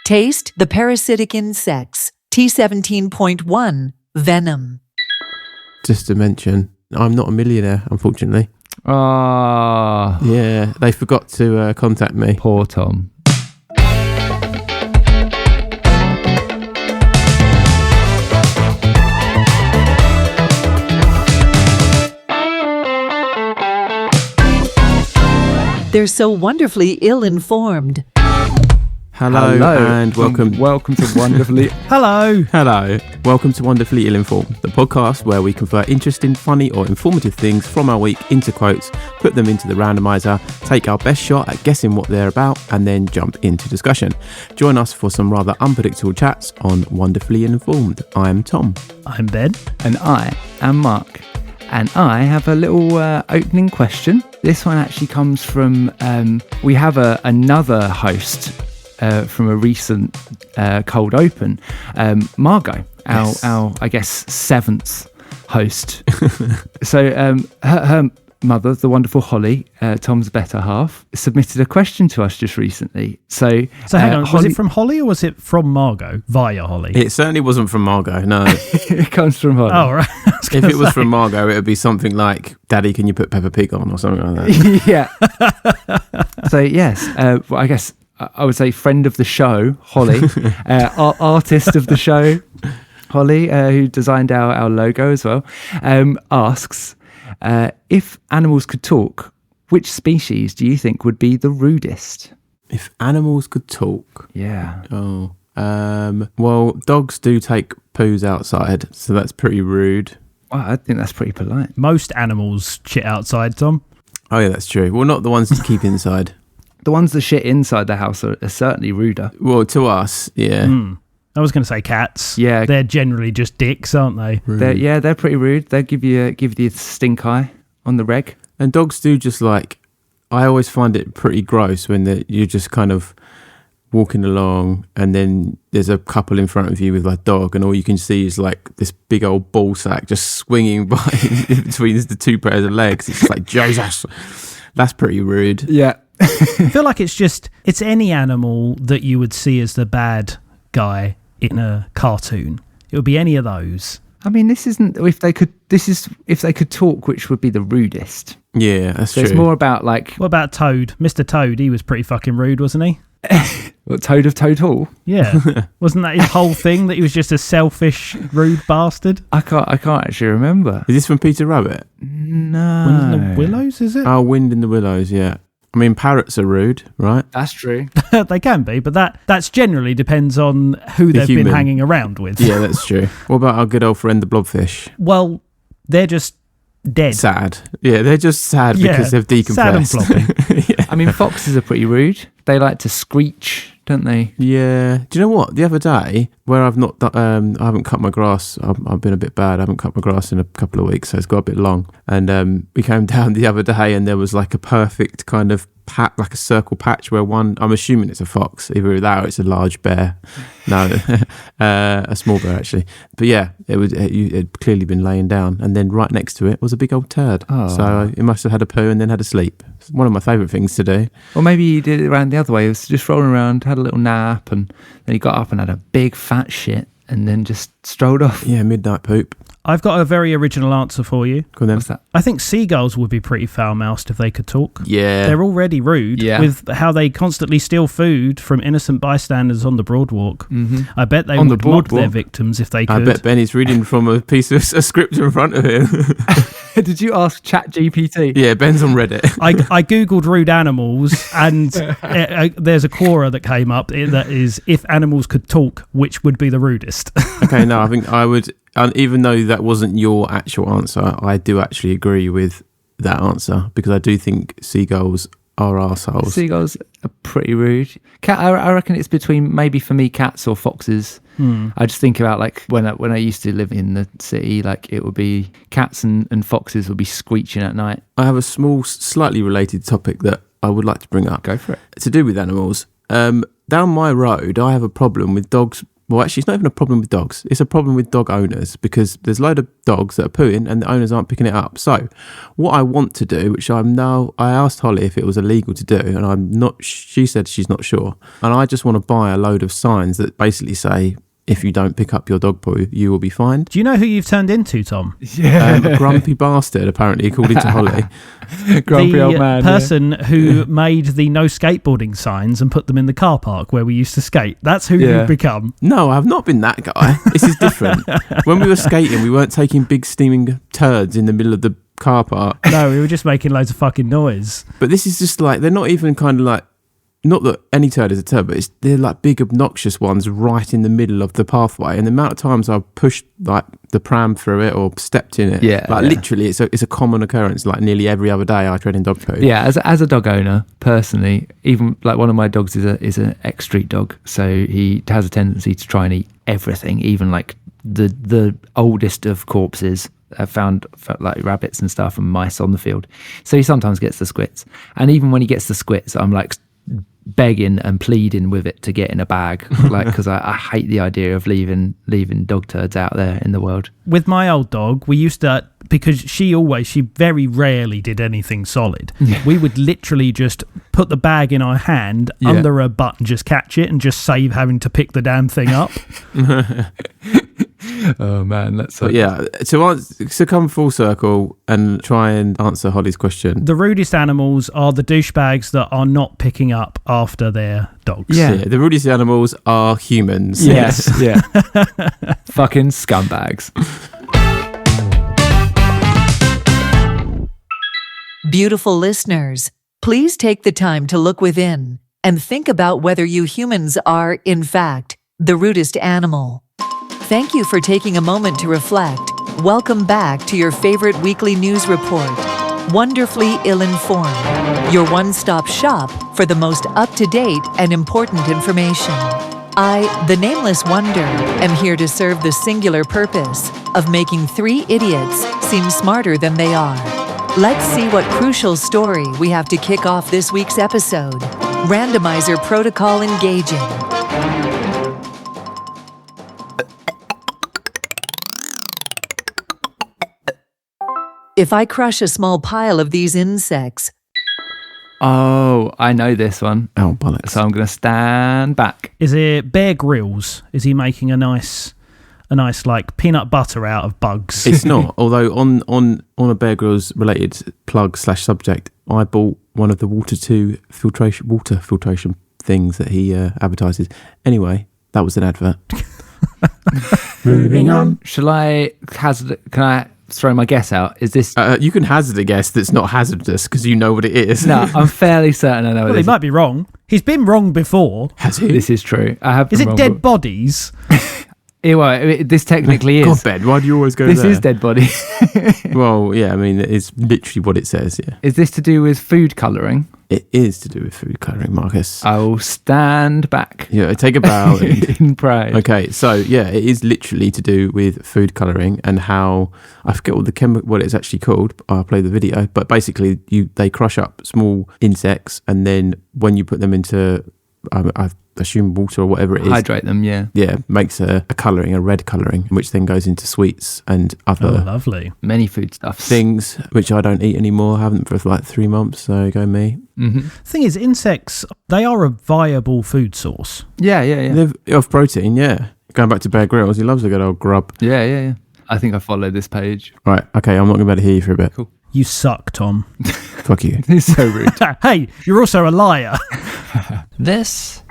Taste the parasitic insects. T17.1 Venom. Just to mention, I'm not a millionaire, unfortunately. Ah, Yeah, they forgot to contact me. poor Tom. They're so wonderfully ill-informed. Hello and welcome. Welcome to Wonderfully. Hello. Hello, welcome to Wonderfully Ill-Informed, the podcast where we convert interesting, funny or informative things from our week into quotes, put them into the randomizer, take our best shot at guessing what they're about, and then jump into discussion. Join us for some rather unpredictable chats on Wonderfully Ill-Informed. I'm Tom. I'm Ben. And I am Mark. And I have a little opening question. This one actually comes from, we have another host from a recent cold open, Margot, Yes. our I guess seventh host. So her mother, the wonderful Holly, Tom's better half, submitted a question to us just recently. So hang on, was it from Holly or was it from Margot via Holly? It certainly wasn't from Margot, no. It comes from Holly. Oh, right. If it was from Margot, it would be something like, Daddy, can you put Peppa Pig on or something like that. Yeah. So yes, well, I guess I would say friend of the show, Holly, artist of the show, Holly, who designed our logo as well, asks, if animals could talk, which species do you think would be the rudest? If animals could talk. Yeah. Oh. Well, dogs do take poos outside, so that's pretty rude. Well, I think that's pretty polite. Most animals shit outside, Tom. Oh yeah, that's true. Well, not the ones to keep inside. The ones that shit inside the house are certainly ruder. Well, to us, yeah. I was going to say cats. Yeah. They're generally just dicks, aren't they? They're pretty rude. They give you a stink eye on the reg. And dogs do just like, I always find it pretty gross when you're just kind of walking along and then there's a couple in front of you with like dog and all you can see is like this big old ball sack just swinging by in between the two pairs of legs. It's like, Jesus, that's pretty rude. Yeah. I feel like it's any animal that you would see as the bad guy in a cartoon. It would be any of those. I mean, this is if they could talk, which would be the rudest. Yeah, that's So true. it's more about like, What about Toad? Mr. Toad, he was pretty fucking rude, wasn't he? what, Toad of Toad Hall? Yeah. Wasn't that his whole thing, that he was just a selfish, rude bastard? I can't actually remember. Is this from Peter Rabbit? No. Wind in the Willows, is it? Oh, Wind in the Willows, yeah. I mean, parrots are rude, right? That's true. They can be, but that's generally depends on who they've been human. hanging around with. Yeah, that's true. What about our good old friend, the blobfish? Well, they're just dead. Sad. Yeah, they're just sad because they've decompressed. Sad and floppy. Yeah. I mean, foxes are pretty rude. They like to screech, don't they? Yeah. Do you know what? The other day, where I haven't cut my grass. I've been a bit bad. I haven't cut my grass in a couple of weeks, so it's got a bit long. And we came down the other day, and there was like a perfect kind of like a circle patch where I'm assuming it's a fox, either that or it's a large bear. No, a small bear actually. But yeah, it had clearly been laying down, and then right next to it was a big old turd. Oh. So it must have had a poo and then had a sleep. It's one of my favourite things to do. Or maybe he did it around the other way. He was just rolling around, had a little nap, and then he got up and had a big fat shit, and then just strolled off. Yeah, midnight poop. I've got a very original answer for you. Go on then. What's that? I think seagulls would be pretty foul-mouthed if they could talk. Yeah. They're already rude Yeah. with how they constantly steal food from innocent bystanders on the boardwalk. Mm-hmm. I bet they On the would mock their boardwalk? victims if they I could. bet Benny's reading from a piece of a script in front of him. Did you ask ChatGPT? Yeah, Ben's on Reddit. I googled rude animals and there's a Quora that came up that is, if animals could talk, which would be the rudest? Okay, no, I think I would, even though that wasn't your actual answer, I do actually agree with that answer because I do think seagulls are arseholes. Seagulls are pretty rude. Cat, I reckon it's between, maybe for me, cats or foxes. I just think about like when I used to live in the city, like it would be cats and foxes would be screeching at night. I have a small, slightly related topic that I would like to bring up. Go for it. To do with animals. Down my road, I have a problem with dogs Well, actually, it's not even a problem with dogs. It's a problem with dog owners because there's a load of dogs that are pooing and the owners aren't picking it up. So what I want to do, which I asked Holly if it was illegal to do, and I'm not, she said she's not sure. And I just want to buy a load of signs that basically say, if you don't pick up your dog poo, you will be fined. Do you know who you've turned into, Tom? A grumpy bastard, apparently, according to Holly. Grumpy old man. The person who made the no skateboarding signs and put them in the car park where we used to skate. That's who you've become. No, I've not been that guy. This is different. When we were skating, we weren't taking big steaming turds in the middle of the car park. No, we were just making loads of fucking noise. But this is just like, they're not even kind of like, not that any turd is a turd, but they're like big obnoxious ones right in the middle of the pathway. And the amount of times I've pushed like the pram through it or stepped in it, literally it's a common occurrence. Like nearly every other day I tread in dog poo. Yeah, as a dog owner, personally, even like one of my dogs is an X Street dog, so he has a tendency to try and eat everything, even like the oldest of corpses. I've found like rabbits and stuff and mice on the field. So he sometimes gets the squits. And even when he gets the squits, I'm like begging and pleading with it to get in a bag, like, because I hate the idea of leaving dog turds out there in the world. With my old dog, we used to, because she very rarely did anything solid. We would literally just put the bag in our hand under her butt and just catch it and just save having to pick the damn thing up. Oh man, that's so. But yeah, to come full circle and try and answer Holly's question. The rudest animals are the douchebags that are not picking up after their dogs. Yeah, the rudest animals are humans. Yes, yeah. Fucking scumbags. Beautiful listeners, please take the time to look within and think about whether you humans are, in fact, the rudest animal. Thank you for taking a moment to reflect. Welcome back to your favorite weekly news report, Wonderfully Ill-Informed, your one-stop shop for the most up-to-date and important information. I, the Nameless Wonder, am here to serve the singular purpose of making 3 idiots seem smarter than they are. Let's see what crucial story we have to kick off this week's episode. Randomizer protocol engaging. If I crush a small pile of these insects... Oh, I know this one. Oh, bollocks. So I'm going to stand back. Is it Bear Grylls? Is he making a nice like peanut butter out of bugs? It's not. Although on a Bear Grylls related plug/subject, I bought one of the water filtration things that he advertises. Anyway, that was an advert. Moving on. Can I throw my guess out? Is this... you can hazard a guess that's not hazardous because you know what it is. No, I'm fairly certain I know what Well, it he is. might be wrong. He's been wrong before. Has he? This is true. I have. Is been it wrong, dead bodies? Well, this technically is. God, Ben, why do you always go This there? is dead body. Well, yeah, I mean, it's literally what it says, yeah. Is this to do with food colouring? It is to do with food colouring, Marcus. I will stand back. Yeah, take a bow. In pride. Okay, so yeah, it is literally to do with food colouring and how, I forget what it's actually called. I'll play the video, but basically they crush up small insects and then when you put them into, I assume water or whatever it is. Hydrate them, yeah. Yeah, makes a colouring, a red colouring, which then goes into sweets and Oh, other lovely. Many foodstuffs. things, which I don't eat anymore. I haven't for like 3 months, so go me. Mm-hmm. Thing is, insects, they are a viable food source. Yeah. They're of protein, yeah. Going back to Bear Grylls, he loves a good old grub. Yeah. I think I followed this page. Right, okay, I'm not going to be able to hear you for a bit. Cool. You suck, Tom. Fuck you. He's so rude. Hey, you're also a liar. This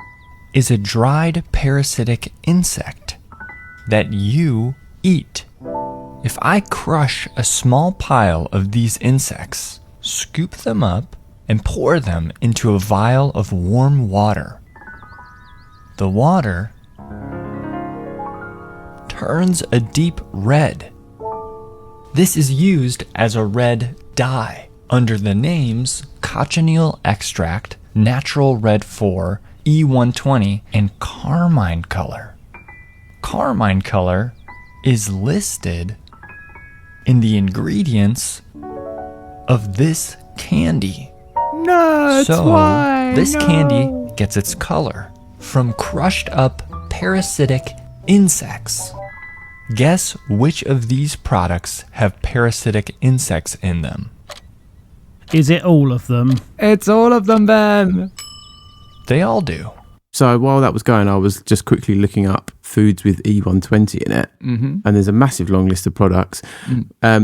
is a dried parasitic insect that you eat. If I crush a small pile of these insects, scoop them up, and pour them into a vial of warm water, the water turns a deep red. This is used as a red dye under the names Cochineal Extract, Natural Red 4, E120, and Carmine Color. Carmine Color is listed in the ingredients of this candy. No, This candy gets its color from crushed up parasitic insects. Guess which of these products have parasitic insects in them? Is it all of them? It's all of them, Ben. They all do. So while that was going, I was just quickly looking up foods with E120 in it, and there's a massive long list of products.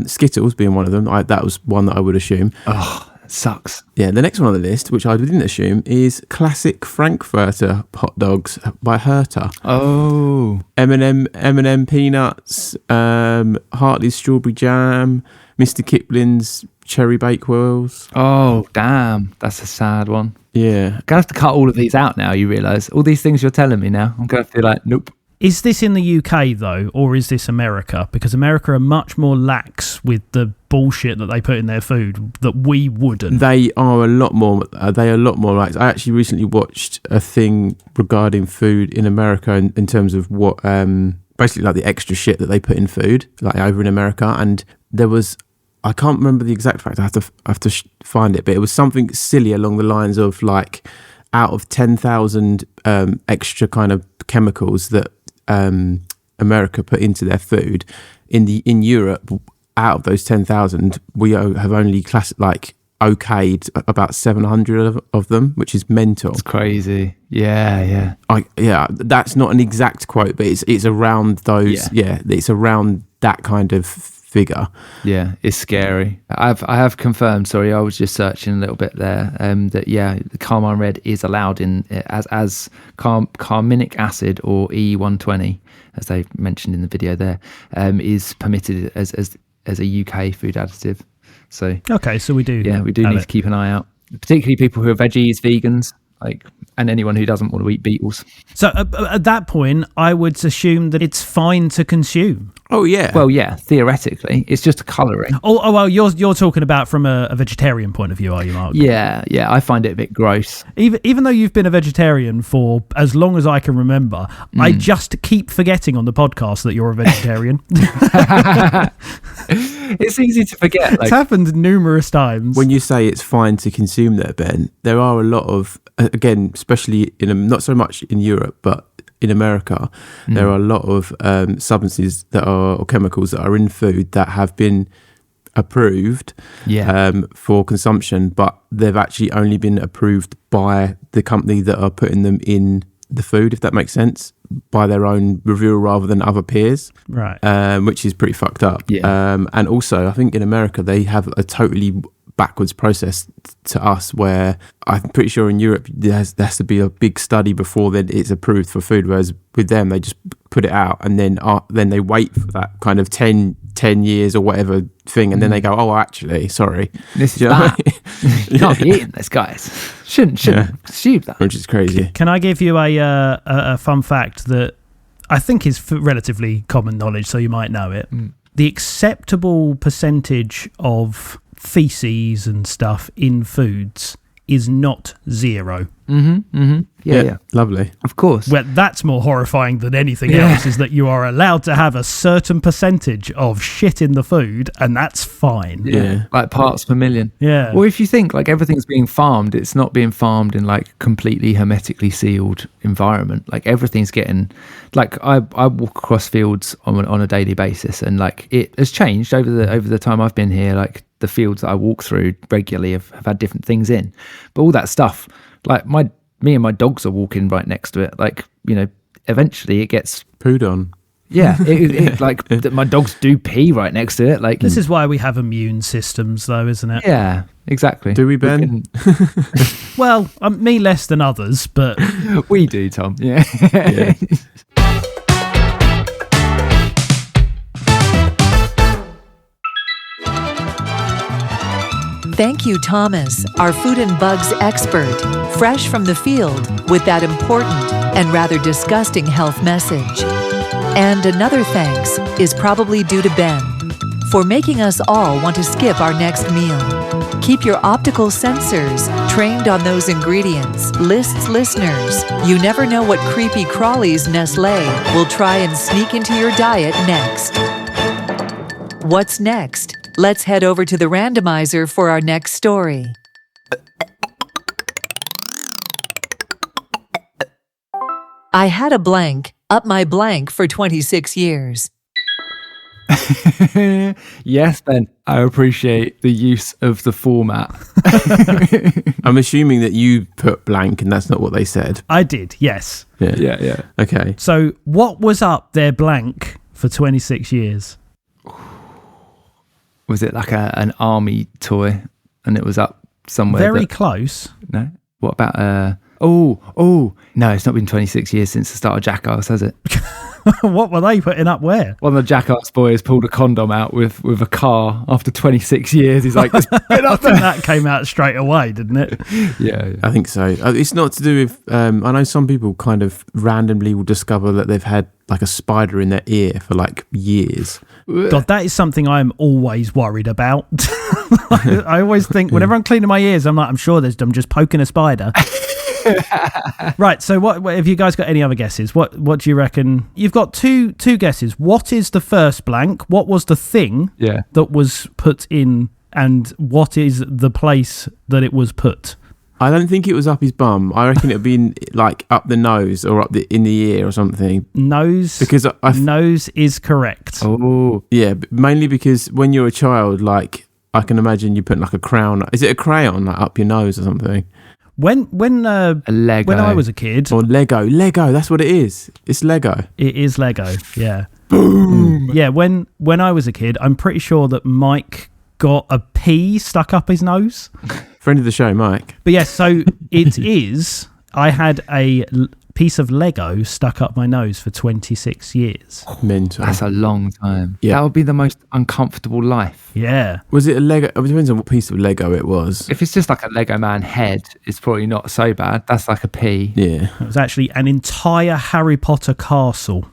Skittles being one of them. That was one that I would assume. Oh, that sucks. Yeah, the next one on the list, which I didn't assume, is classic Frankfurter hot dogs by Herta. Oh. M&M peanuts, Hartley's strawberry jam, Mr. Kipling's cherry bakewells. Oh, damn. That's a sad one. Yeah. I'm going to have to cut all of these out now, you realise. All these things you're telling me now. I'm going to have to be like, nope. Is this in the UK, though, or is this America? Because America are much more lax with the bullshit that they put in their food that we wouldn't. They are a lot more like. I actually recently watched a thing regarding food in America in terms of what, basically like the extra shit that they put in food, like over in America. And there was, I can't remember the exact fact. I have to find it, but it was something silly along the lines of like, out of 10,000 extra kind of chemicals that America put into their food, in Europe, out of those 10,000, we have only okayed about 700 of them, which is mental. It's crazy. Yeah. That's not an exact quote, but it's around those. Yeah, it's around that kind of figure. Yeah, it's scary. I have confirmed. Sorry, I was just searching a little bit there. That the Carmine Red is allowed in as carminic acid, or E120, as they mentioned in the video there, is permitted as a UK food additive. So okay, so we do. Yeah, we do need to keep an eye out, particularly people who are veggies, vegans, and anyone who doesn't want to eat beetles. So at that point, I would assume that it's fine to consume. Oh yeah. Well, yeah, theoretically, it's just a colouring. Oh well, you're talking about from a vegetarian point of view, are you, Mark? Yeah, I find it a bit gross. Even though you've been a vegetarian for as long as I can remember, I just keep forgetting on the podcast that you're a vegetarian. It's easy to forget. It's happened numerous times. When you say it's fine to consume there, Ben, there are a lot of, again, especially not so much in Europe, but in America, there are a lot of substances or chemicals that are in food that have been approved for consumption, but they've actually only been approved by the company that are putting them in the food, if that makes sense, by their own reviewer rather than other peers, right? Which is pretty fucked up. Yeah. And also, I think in America they have a totally backwards process to us, where I'm pretty sure in Europe there has to be a big study before then it's approved for food, whereas with them they just put it out and then they wait for that kind of 10 years or whatever thing, and then they go, oh, actually, sorry, this is bad. You can't be eating this, guys. Shouldn't assume that. Which is crazy. Can I give you a fun fact that I think is relatively common knowledge, so you might know it? The acceptable percentage of feces and stuff in foods is not 0. Yeah. Lovely. Of course. Well, that's more horrifying than anything else, is that you are allowed to have a certain percentage of shit in the food, and that's fine. Yeah. Like parts per million. Yeah. Well, if you think like everything's being farmed, it's not being farmed in like completely hermetically sealed environment. Like everything's getting, like I walk across fields on a daily basis, and like it has changed over the time I've been here. Like the fields that I walk through regularly have had different things in, but all that stuff, like me and my dogs are walking right next to it. Like, eventually it gets pooed on. Yeah, my dogs do pee right next to it. Like, this is why we have immune systems, though, isn't it? Yeah, exactly. Do we, Ben? Well, me less than others, but we do, Tom. Yeah. Thank you, Thomas, our food and bugs expert, fresh from the field with that important and rather disgusting health message. And another thanks is probably due to Ben for making us all want to skip our next meal. Keep your optical sensors trained on those ingredients. Listeners, you never know what creepy crawlies Nestle will try and sneak into your diet next. What's next? Let's head over to the randomizer for our next story. I had a blank up my blank for 26 years. Yes, Ben, I appreciate the use of the format. I'm assuming that you put blank and that's not what they said. I did, yes. Yeah. Okay. So what was up their blank for 26 years? Was it like an army toy and it was up somewhere? Very close. No? What about... Oh, no, it's not been 26 years since the start of Jackass, has it? What were they putting up where? One of the Jackass boys pulled a condom out with a car after 26 years. He's like, it's been I up think there. that came out straight away, didn't it? Yeah. I think so. It's not to do with... I know some people kind of randomly will discover that they've had like a spider in their ear for like years. God, that is something I'm always worried about. I always think, whenever I'm cleaning my ears, I'm sure I'm just poking a spider. Right, so what have you guys got any other guesses? What do you reckon? You've got two guesses. What is the first blank? What was the thing that was put in, and what is the place that it was put? I don't think it was up his bum. I reckon it'd been like up the nose or in the ear or something. Nose. Because nose is correct. Oh, yeah, but mainly because when you're a child, like I can imagine you putting like a crown. Is it a crayon like, up your nose or something? When a Lego. When I was a kid, or Lego, that's what it is. It's Lego. It is Lego. Yeah. Boom. Yeah. When I was a kid, I'm pretty sure that Mike got a pea stuck up his nose. Friend of the show, Mike. But yes, so it is. I had a piece of Lego stuck up my nose for 26 years. Mental. That's a long time. Yeah. That would be the most uncomfortable life. Yeah. Was it a Lego? It depends on what piece of Lego it was. If it's just like a Lego man head, it's probably not so bad. That's like a pea. Yeah. It was actually an entire Harry Potter castle.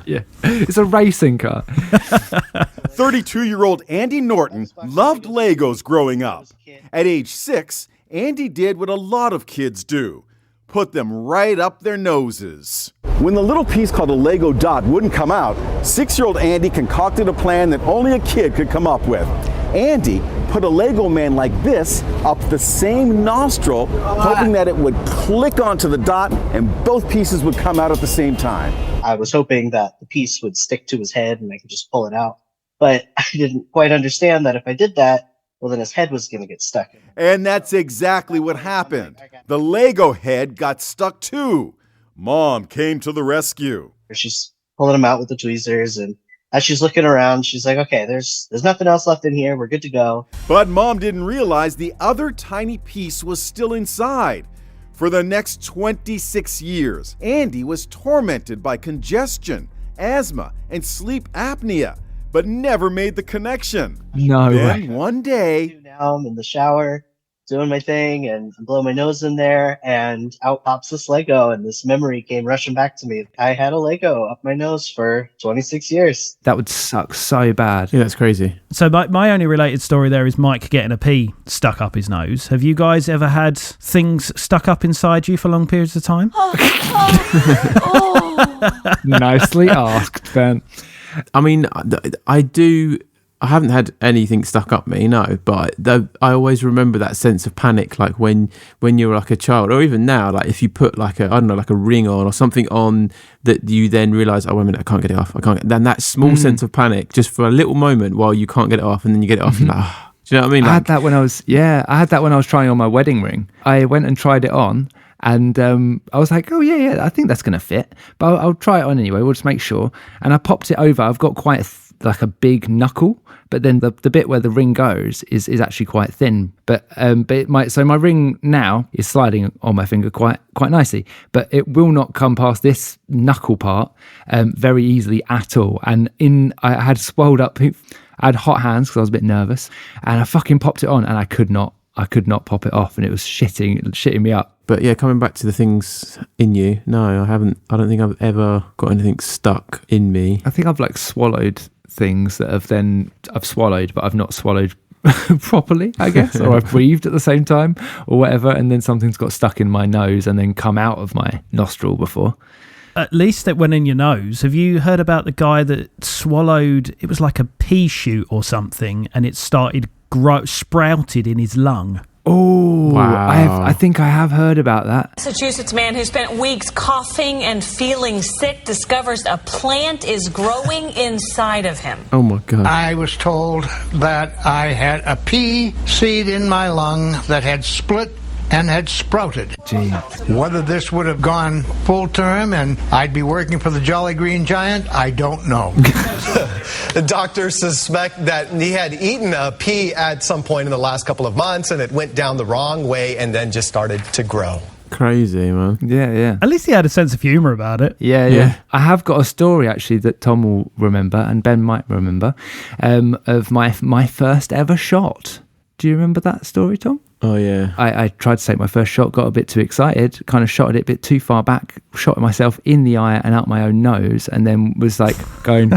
Yeah. It's a racing car. 32-year-old Andy Norton loved Legos growing up. At age 6, Andy did what a lot of kids do. Put them right up their noses. When the little piece called a Lego dot wouldn't come out, 6-year-old Andy concocted a plan that only a kid could come up with. Andy put a Lego man like this up the same nostril, hoping that it would click onto the dot and both pieces would come out at the same time. I was hoping that the piece would stick to his head and I could just pull it out. But I didn't quite understand that if I did that, well, then his head was going to get stuck. And that's exactly what happened. The Lego head got stuck too. Mom came to the rescue. She's pulling him out with the tweezers, and as she's looking around, she's like, okay, there's nothing else left in here. We're good to go. But Mom didn't realize the other tiny piece was still inside. For the next 26 years, Andy was tormented by congestion, asthma, and sleep apnea, but never made the connection. No Then way. one day, Now I'm in the shower doing my thing and I'm blowing my nose in there, and out pops this Lego, and this memory came rushing back to me. I had a Lego up my nose for 26 years. That would suck so bad. Yeah, that's crazy. So my only related story there is Mike getting a pea stuck up his nose. Have you guys ever had things stuck up inside you for long periods of time? Nicely asked, Ben. I mean, I do. I haven't had anything stuck up me, no. But I always remember that sense of panic, like when you're like a child, or even now, like if you put like a ring on or something on that you then realise, oh wait a minute, I can't get it off. Then that small sense of panic, just for a little moment while you can't get it off, and then you get it off, and like, oh. Do you know what I mean? I had that when I was trying on my wedding ring. I went and tried it on. And I was like, oh, yeah, I think that's going to fit. But I'll try it on anyway. We'll just make sure. And I popped it over. I've got quite like a big knuckle. But then the bit where the ring goes is actually quite thin. But my ring now is sliding on my finger quite nicely. But it will not come past this knuckle part very easily at all. And I had swelled up. I had hot hands because I was a bit nervous. And I fucking popped it on and I could not pop it off. And it was shitting me up. But yeah, coming back to the things in you, no, I haven't. I don't think I've ever got anything stuck in me. I think I've like swallowed things that I've swallowed, but I've not swallowed properly, I guess, or I've breathed at the same time or whatever. And then something's got stuck in my nose and then come out of my nostril before. At least it went in your nose. Have you heard about the guy that swallowed, it was like a pea shoot or something, and it started sprouted in his lung? Oh, Wow. I think I have heard about that. Massachusetts man who spent weeks coughing and feeling sick discovers a plant is growing inside of him. Oh my God. I was told that I had a pea seed in my lung that had split and had sprouted. Gee. Whether this would have gone full term and I'd be working for the Jolly Green Giant, I don't know. The doctors suspect that he had eaten a pea at some point in the last couple of months and it went down the wrong way and then just started to grow. Crazy, man. Yeah. At least he had a sense of humour about it. Yeah. I have got a story actually that Tom will remember and Ben might remember of my first ever shot. Do you remember that story, Tom? Oh, yeah. I tried to take my first shot, got a bit too excited, kind of shot it a bit too far back, shot myself in the eye and out my own nose, and then was like going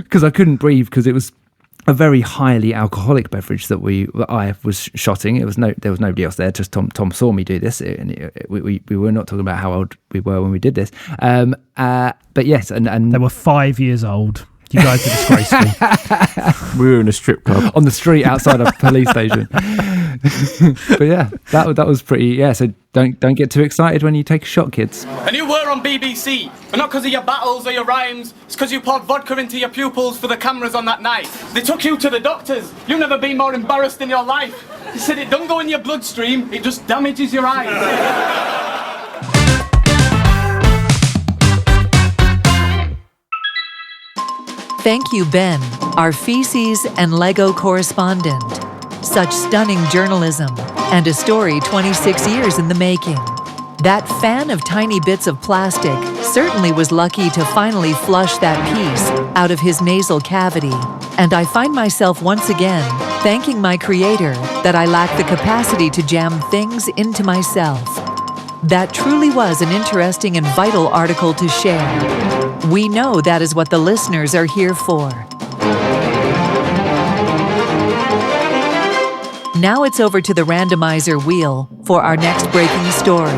because I couldn't breathe because it was a very highly alcoholic beverage that I was shotting. There was nobody else there. Just Tom saw me do this, and we were not talking about how old we were when we did this. But yes, and They were 5 years old. You guys are disgraceful. We were in a strip club. on the street outside a police station. But yeah, that was pretty. Yeah, so don't get too excited when you take a shot, kids. And you were on BBC, but not because of your battles or your rhymes. It's because you poured vodka into your pupils for the cameras on that night. They took you to the doctors. You've never been more embarrassed in your life. They said it don't go in your bloodstream, it just damages your eyes. Thank you, Ben, our feces and Lego correspondent. Such stunning journalism and a story 26 years in the making. That fan of tiny bits of plastic certainly was lucky to finally flush that piece out of his nasal cavity. And I find myself once again thanking my creator that I lack the capacity to jam things into myself. That truly was an interesting and vital article to share. We know that is what the listeners are here for. Now it's over to the randomizer wheel for our next breaking story.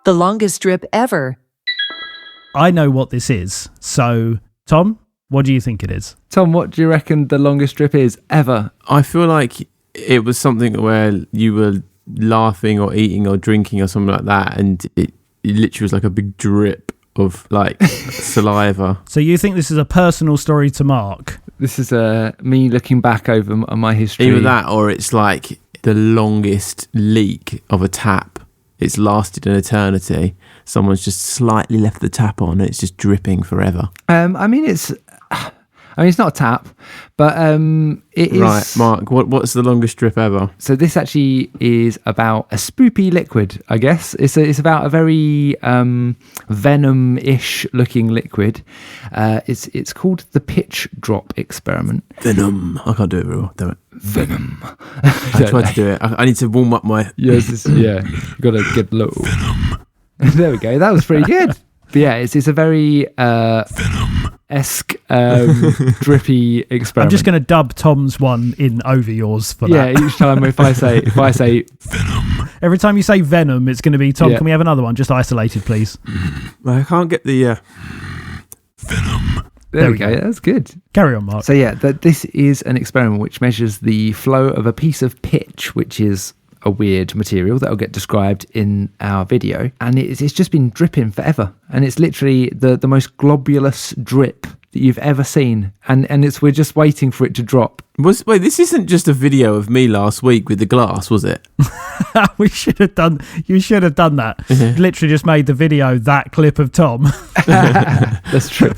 The longest strip ever. I know what this is. So, Tom, what do you think it is? Tom, what do you reckon the longest strip is ever? I feel like it was something where you were laughing or eating or drinking or something like that, and it literally was like a big drip of like saliva. So you think this is a personal story to Mark? This is me looking back over my history. Either that or it's like the longest leak of a tap. It's lasted an eternity. Someone's just slightly left the tap on and it's just dripping forever. I mean, it's not a tap, but it is. Right, Mark, what's the longest strip ever? So this actually is about a spoopy liquid, I guess. It's about a very Venom-ish looking liquid. It's called the pitch drop experiment. Venom. I can't do it real. Do it. Venom. I tried to do it. I need to warm up my... Yes, you got to get low. Venom. There we go. That was pretty good. But yeah, it's a very Venom-esque drippy experiment. I'm just going to dub Tom's one in over yours for that. Yeah, each time if I say Venom. Every time you say Venom, it's going to be, Tom, Yeah. Can we have another one? Just isolated, please. I can't get the... Venom. There we go. That's good. Carry on, Mark. So yeah, this is an experiment which measures the flow of a piece of pitch, which is a weird material that will get described in our video, and it's just been dripping forever, and it's literally the most globulous drip that you've ever seen, and we're just waiting for it to drop. Wait, this isn't just a video of me last week with the glass, was it? You should have done that. Literally just made the video that clip of Tom. That's true.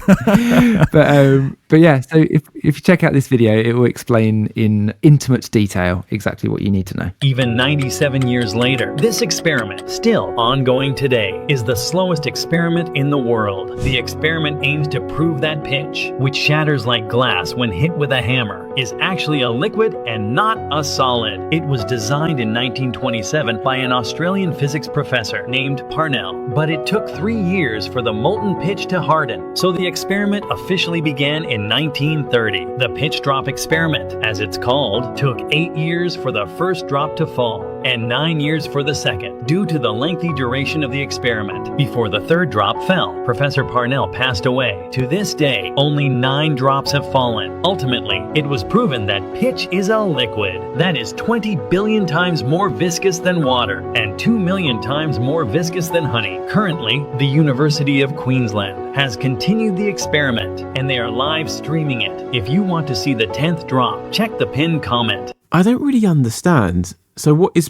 But yeah, so if you check out this video, it will explain in intimate detail exactly what you need to know. Even 97 years later, this experiment, still ongoing today, is the slowest experiment in the world. The experiment aims to prove that pitch, which shatters like glass when hit with a hammer, is actually a liquid and not a solid. It was designed in 1927 by an Australian physics professor named Parnell, but it took 3 years for the molten pitch to harden, so the experiment officially began in 1930. The pitch drop experiment, as it's called, took 8 years for the first drop to fall and 9 years for the second, due to the lengthy duration of the experiment. Before the third drop fell, Professor Parnell passed away. To this day, only 9 drops have fallen. Ultimately, it was proven that pitch is a liquid that is 20 billion times more viscous than water and 2 million times more viscous than honey. Currently, the University of Queensland has continued the experiment and they are live streaming it. If you want to see the 10th drop, check the pinned comment. I don't really understand. What's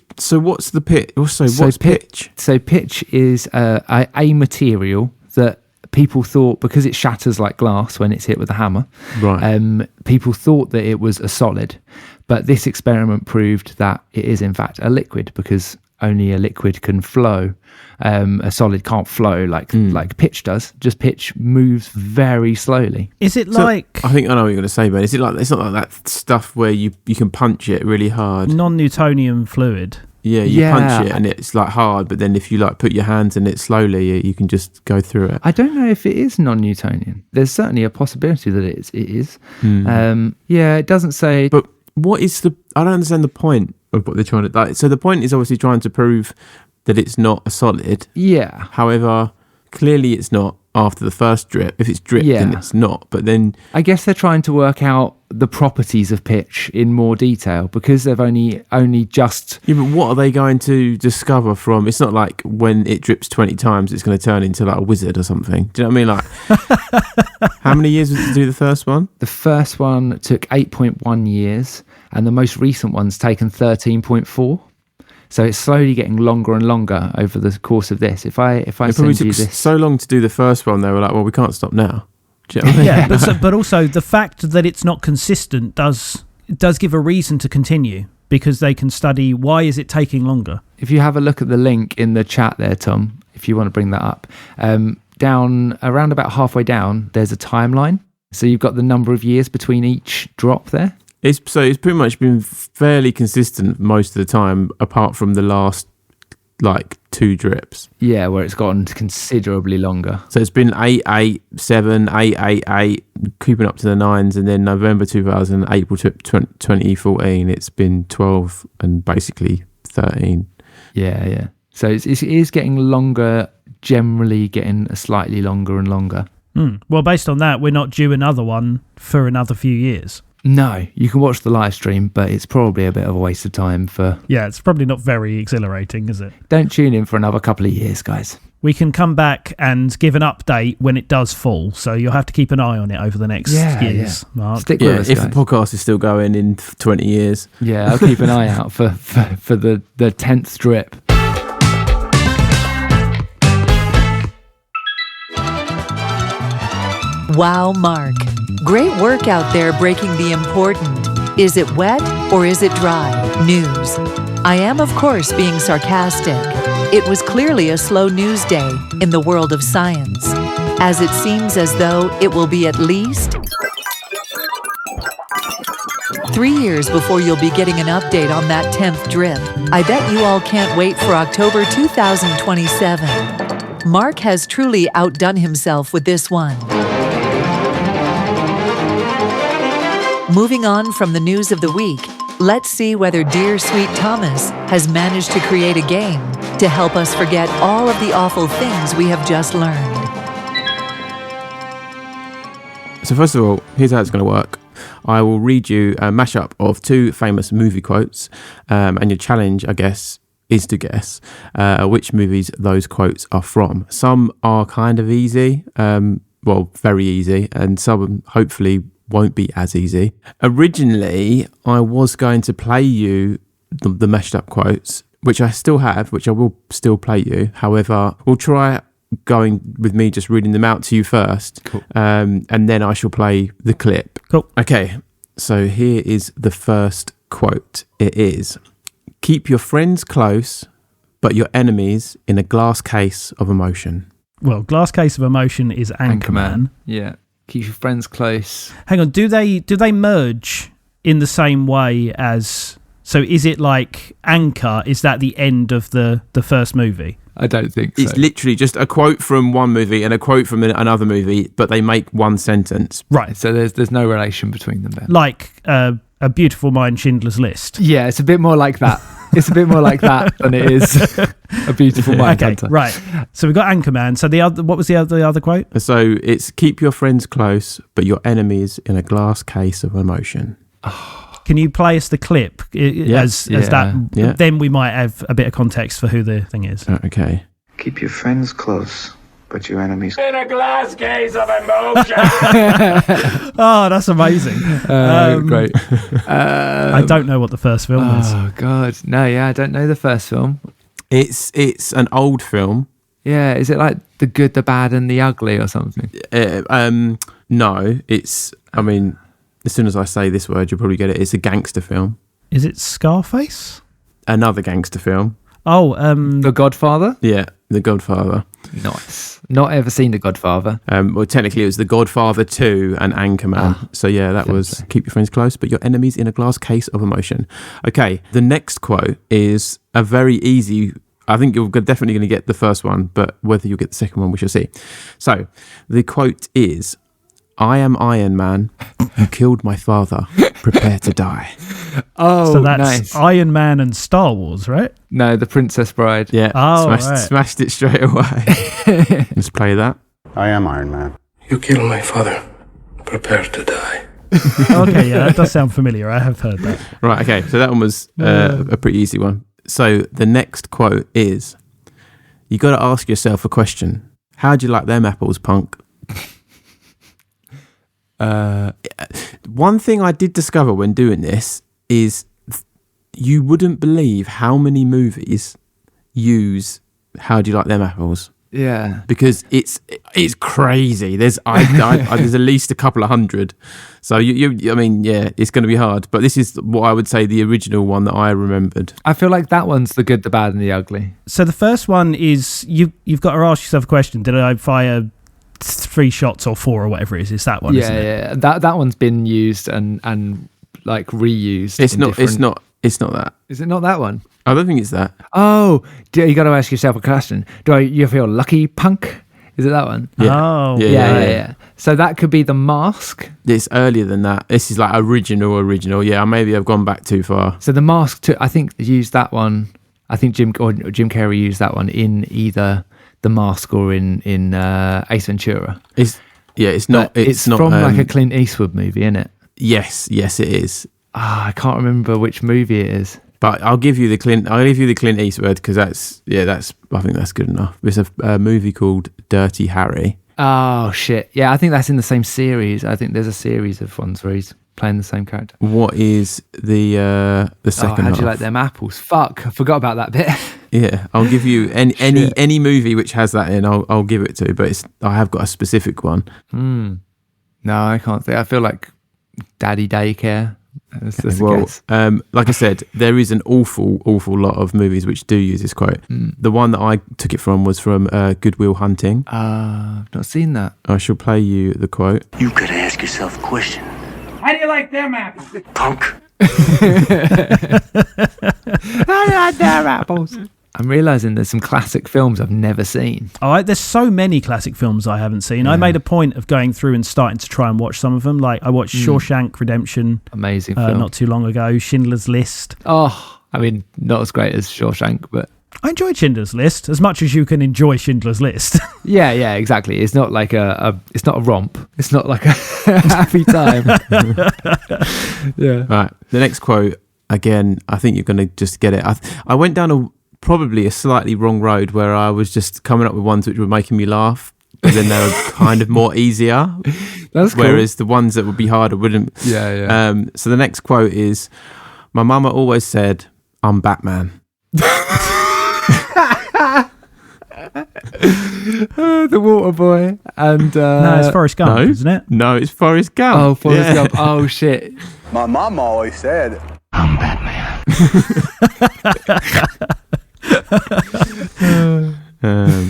the pitch? What's pitch? So pitch is a material that people thought, because it shatters like glass when it's hit with a hammer, right? People thought that it was a solid, but this experiment proved that it is in fact a liquid, because only a liquid can flow. A solid can't flow like pitch does. Just pitch moves very slowly. Is it like... I think I know what you're going to say, Ben. Is it like, it's not like that stuff where you can punch it really hard? Non-Newtonian fluid. Yeah, you punch it and it's like hard, but then if you like put your hands in it slowly, you can just go through it. I don't know if it is non-Newtonian. There's certainly a possibility that it is. It doesn't say... But what is I don't understand the point of what they're trying to... Like, so the point is obviously trying to prove that it's not a solid. Yeah. However, clearly it's not after the first drip. If it's dripped, then it's not. But then... I guess they're trying to work out the properties of pitch in more detail, because they've only just... Yeah, but what are they going to discover from... It's not like when it drips 20 times, it's going to turn into like a wizard or something. Do you know what I mean? Like, how many years was it to do the first one? The first one took 8.1 years, and the most recent one's taken 13.4. So it's slowly getting longer and longer over the course of this. If I send you this, so long to do the first one, they were like, well, we can't stop now. Do you know what I mean? Yeah, but also the fact that it's not consistent does give a reason to continue, because they can study why is it taking longer. If you have a look at the link in the chat there, Tom, if you want to bring that up, down around about halfway down, there's a timeline. So you've got the number of years between each drop there. It's pretty much been fairly consistent most of the time, apart from the last like 2 drips. Yeah, where it's gotten considerably longer. So it's been 8, 8, 7, 8, 8, 8, creeping up to the 9s, and then November 2000, April 2014, it's been 12 and basically 13. Yeah. So it is getting longer, generally getting slightly longer and longer. Well, based on that, we're not due another one for another few years. No, you can watch the live stream, but it's probably a bit of a waste of time for... Yeah, it's probably not very exhilarating, is it? Don't tune in for another couple of years, guys. We can come back and give an update when it does fall, so you'll have to keep an eye on it over the next years, Mark. Stick with us, if guys. the podcast is still going in 20 years. Yeah, I'll keep an eye out for the 10th drip. Wow, Mark. Great work out there breaking the important "is it wet or is it dry" news. I am, of course, being sarcastic. It was clearly a slow news day in the world of science, as it seems as though it will be at least 3 years before you'll be getting an update on that 10th drip. I bet you all can't wait for October 2027. Mark has truly outdone himself with this one. Moving on from the news of the week, let's see whether dear sweet Thomas has managed to create a game to help us forget all of the awful things we have just learned. So first of all, here's how it's going to work. I will read you a mashup of 2 famous movie quotes, and your challenge, I guess, is to guess which movies those quotes are from. Some are kind of easy, very easy, and some hopefully won't be as easy. Originally, I was going to play you the mashed up quotes, which I still have, which I will still play you. However, we'll try going with me just reading them out to you first. Cool. And then I shall play the clip. Cool. Okay, so here is the first quote. It is, "Keep your friends close, but your enemies in a glass case of emotion." Well, glass case of emotion is Anchorman. Yeah. Keep your friends close. Hang on, do they merge in the same way as... So is it like Anchor? Is that the end of the first movie? I don't think so. It's literally just a quote from one movie and a quote from another movie, but they make one sentence. Right. So there's no relation between them then. Like A Beautiful Mind, Schindler's List. Yeah, it's a bit more like that. It's a bit more like that than it is A Beautiful Mind Okay, Hunter. right. So we got Anchorman. So what was the other quote? So it's keep your friends close, but your enemies in a glass case of emotion. Can you play us the clip as that? Yeah. Then we might have a bit of context for who the thing is. Okay. Keep your friends close, but your enemies In a glass case of emotion. Oh, that's amazing. Great. I don't know what the first film is. Oh, God. No, I don't know the first film. It's an old film. Yeah, is it like The Good, the Bad and the Ugly or something? No, it's, I mean... As soon as I say this word, you'll probably get it. It's a gangster film. Is it Scarface? Another gangster film. Oh, The Godfather? Yeah, The Godfather. Nice. Not ever seen The Godfather. Well, technically, it was The Godfather 2 and Anchorman. So, yeah, that was keep your friends close, but your enemies in a glass case of emotion. Okay, the next quote is a very easy... I think you're definitely going to get the first one, but whether you'll get the second one, we shall see. So, the quote is... I am Iron Man, who killed my father. Prepare to die. Oh, so that's nice. Iron Man and Star Wars, right? No, The Princess Bride. Yeah, right. smashed it straight away. Let's play that. I am Iron Man. You killed my father. Prepare to die. Okay, yeah, that does sound familiar. I have heard that. Right, okay, so that one was a pretty easy one. So the next quote is, you got to ask yourself a question. How'd you like them apples, punk? One thing I did discover when doing this is you wouldn't believe how many movies use "How do you like them apples?" Yeah, because it's crazy. There's there's at least a couple of hundred. So I mean, yeah, it's going to be hard. But this is what I would say the original one that I remembered. I feel like that one's The Good, the Bad and the Ugly. So the first one is you've got to ask yourself a question: did I fire 3 shots or 4 or whatever it is? It's that one. Isn't it? Yeah. That one's been used and like reused. It's not that. Is it not that one? I don't think it's that. Oh, you got to ask yourself a question. You feel lucky, punk? Is it that one? Yeah. Oh, yeah. So that could be The Mask. It's earlier than that. This is like original. Yeah, maybe I've gone back too far. So The Mask, I think, used that one. I think Jim Carrey used that one in either The Mask or in Ace Ventura. It's not. It's not from like a Clint Eastwood movie, isn't it? Yes, it is. I can't remember which movie it is. But I'll give you the Clint Eastwood because I think that's good enough. It's a movie called Dirty Harry. Oh shit! Yeah, I think that's in the same series. I think there's a series of ones where he's playing the same character. What is the second? How do you like them apples? Fuck, I forgot about that bit. Yeah, I'll give you any movie which has that in. I'll give it to, but I have got a specific one. No, I can't think. I feel like Daddy Daycare. That's like I said, there is an awful lot of movies which do use this quote. The one that I took it from was from Good Will Hunting. I've not seen that. I shall play you the quote. You gotta ask yourself a question. How do you like them apples? Punk. How do you like them apples? I'm realising there's some classic films I've never seen. There's so many classic films I haven't seen. Yeah. I made a point of going through and starting to try and watch some of them. Like I watched Shawshank Redemption. Amazing film. Not too long ago. Schindler's List. Oh, I mean, not as great as Shawshank, but... I enjoyed Schindler's List as much as you can enjoy Schindler's List. Yeah, exactly. It's not like it's not a romp. It's not like a happy time. Yeah. Right. The next quote, again, I think you're going to just get it. I went down probably a slightly wrong road where I was just coming up with ones which were making me laugh, but then they were kind of more easier. That's cool. Whereas the ones that would be harder wouldn't. Yeah. So the next quote is, my mama always said, I'm Batman. The Water Boy and no, it's Forrest Gump, isn't it? No, it's Forrest Gump. Oh, Forrest Gump. Oh shit. My mom always said, I'm Batman.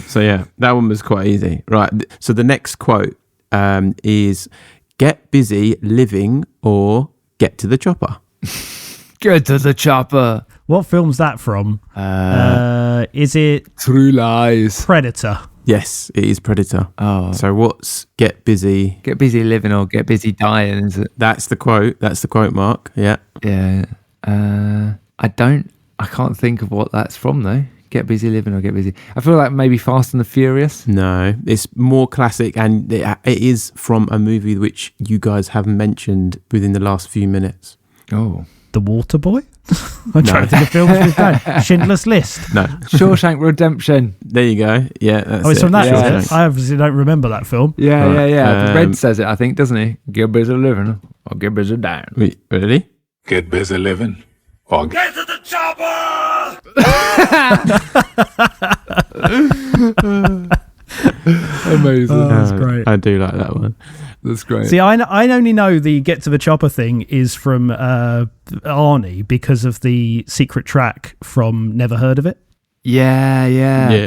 So yeah, that one was quite easy. Right. So the next quote is, get busy living or Get to the Chopper. Get to the chopper. What film's that from? Is it True Lies? Predator? Yes, it is Predator. Oh. So what's Get Busy? Get busy living or get busy dying, is it? That's the quote. That's the quote, Mark. Yeah. Yeah. I can't think of what that's from though. Get busy living or get busy. I feel like maybe Fast and the Furious. No, it's more classic, and it is from a movie which you guys have mentioned within the last few minutes. Oh. The Waterboy? I'm trying to think of films we've done. Schindler's List. No. Shawshank Redemption. There you go. Yeah. That's It's from that. Yeah. I obviously don't remember that film. Yeah. Red says it, I think, doesn't he? Get busy living or get busy dying. Wait, really? Get busy living or Get to the chopper! Amazing. That's great. I do like that one. That's great. See, I only know the Get to the Chopper thing is from Arnie because of the secret track from Never Heard of It. Yeah.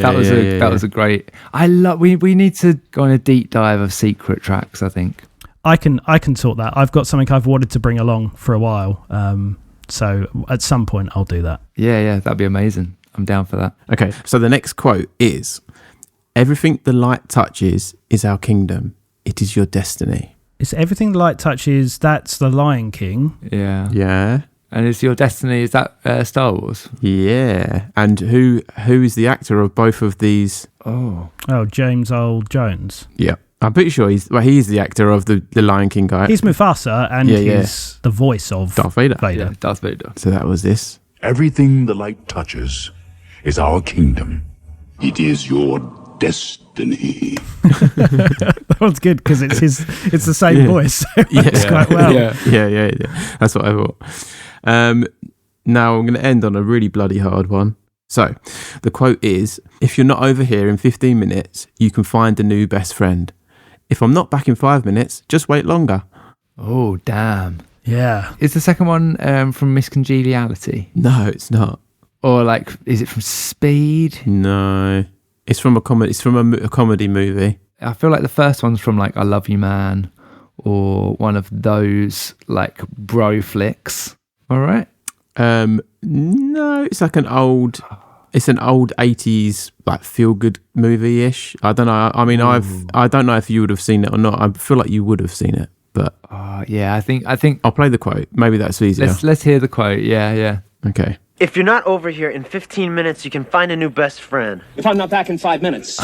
That was a great. I love. We need to go on a deep dive of secret tracks. I think I can sort that. I've got something I've wanted to bring along for a while. So at some point I'll do that. Yeah, that'd be amazing. I'm down for that. Okay, so the next quote is, "Everything the light touches is our kingdom. It is your destiny." It's everything the light touches. That's the Lion King. Yeah. Yeah. And it's your destiny. Is that Star Wars? Yeah. And who is the actor of both of these? Oh, James Earl Jones. Yeah. I'm pretty sure he's the actor of the Lion King guy. He's Mufasa, and he's the voice of Darth Vader. Yeah, Darth Vader. So that was this. Everything the light touches is our kingdom. It is your destiny. That one's good because it's the same voice. So it works quite well. Yeah. That's what I thought. Now I'm going to end on a really bloody hard one. So the quote is, "If you're not over here in 15 minutes, you can find a new best friend. If I'm not back in 5 minutes, just wait longer." Oh, damn. Yeah. Is the second one from Miss Congeniality? No, it's not. Or like, is it from Speed? No, it's from a comedy. It's from a comedy movie. I feel like the first one's from like I Love You Man, or one of those like bro flicks. All right. No, it's like an old 80s like feel good movie ish. I don't know. I mean, I don't know if you would have seen it or not. I feel like you would have seen it, but yeah, I think I'll play the quote. Maybe that's easier. Let's hear the quote. Yeah. Okay. If you're not over here in 15 minutes, you can find a new best friend. If I'm not back in 5 minutes,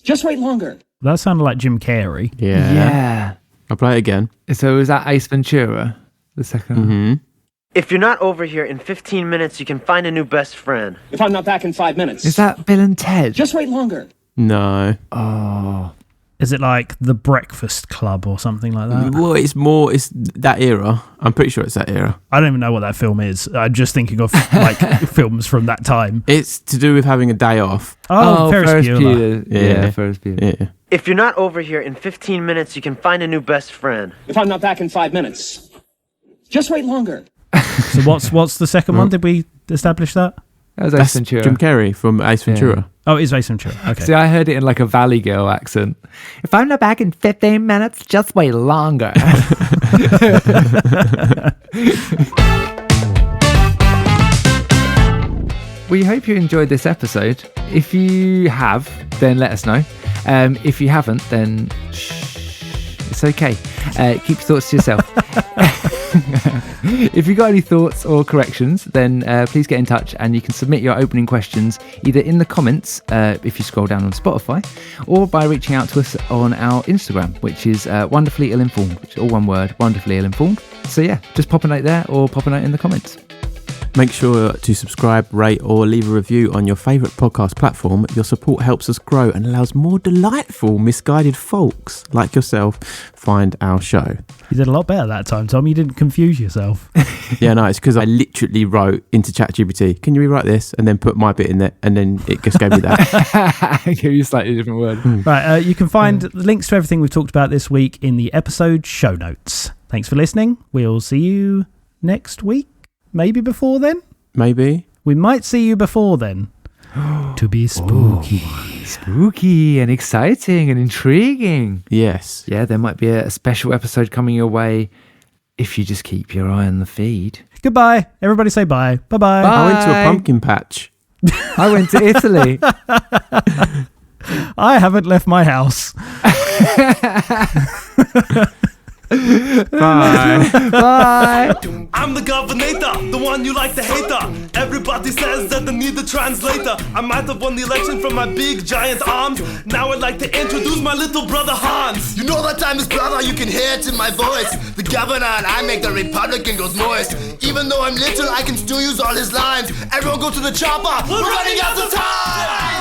just wait longer. That sounded like Jim Carrey. Yeah. I'll play it again. So was that Ace Ventura? The second one? Mm-hmm. If you're not over here in 15 minutes, you can find a new best friend. If I'm not back in 5 minutes, Is that Bill and Ted? just wait longer. No. Oh. Is it like The Breakfast Club or something like that? Well, it's that era. I'm pretty sure it's that era. I don't even know what that film is. I'm just thinking of like films from that time. It's to do with having a day off. Oh, Ferris Bueller. Yeah, Ferris Bueller. Yeah. If you're not over here in 15 minutes, you can find a new best friend. If I'm not back in 5 minutes, just wait longer. So what's the second one? Did we establish that? That was Ace Ventura. Jim Carrey from Ace Ventura. Oh, it is Ace Ventura. Okay. See, I heard it in like a Valley Girl accent. If I'm not back in 15 minutes, just wait longer. We hope you enjoyed this episode. If you have, then let us know. If you haven't, then it's okay. Keep your thoughts to yourself. If you've got any thoughts or corrections, then please get in touch, and you can submit your opening questions either in the comments if you scroll down on Spotify, or by reaching out to us on our Instagram, which is wonderfully ill-informed, which is all one word, wonderfully ill-informed. So yeah, just pop a note there or pop a note in the comments. Make sure to subscribe, rate, or leave a review on your favourite podcast platform. Your support helps us grow and allows more delightful, misguided folks like yourself find our show. You did a lot better that time, Tom. You didn't confuse yourself. Yeah, no, it's because I literally wrote into ChatGPT, "Can you rewrite this?" and then put my bit in there, and then it just gave me that. Give you a slightly different word. Right, you can find the links to everything we've talked about this week in the episode show notes. Thanks for listening. We'll see you next week. Maybe before then? Maybe. We might see you before then. To be spooky. Spooky and exciting and intriguing. Yes. Yeah, there might be a special episode coming your way if you just keep your eye on the feed. Goodbye. Everybody say bye. Bye-bye. Bye. I went to a pumpkin patch. I went to Italy. I haven't left my house. Bye. Bye. I'm the governor, the one you like to hate. Everybody says that they need the translator. I might have won the election from my big giant arms. Now I'd like to introduce my little brother Hans. You know that time is brother, you can hear it in my voice. The governor and I make the Republican goes moist. Even though I'm little, I can still use all his lines. Everyone go to the chopper, we're running out of time.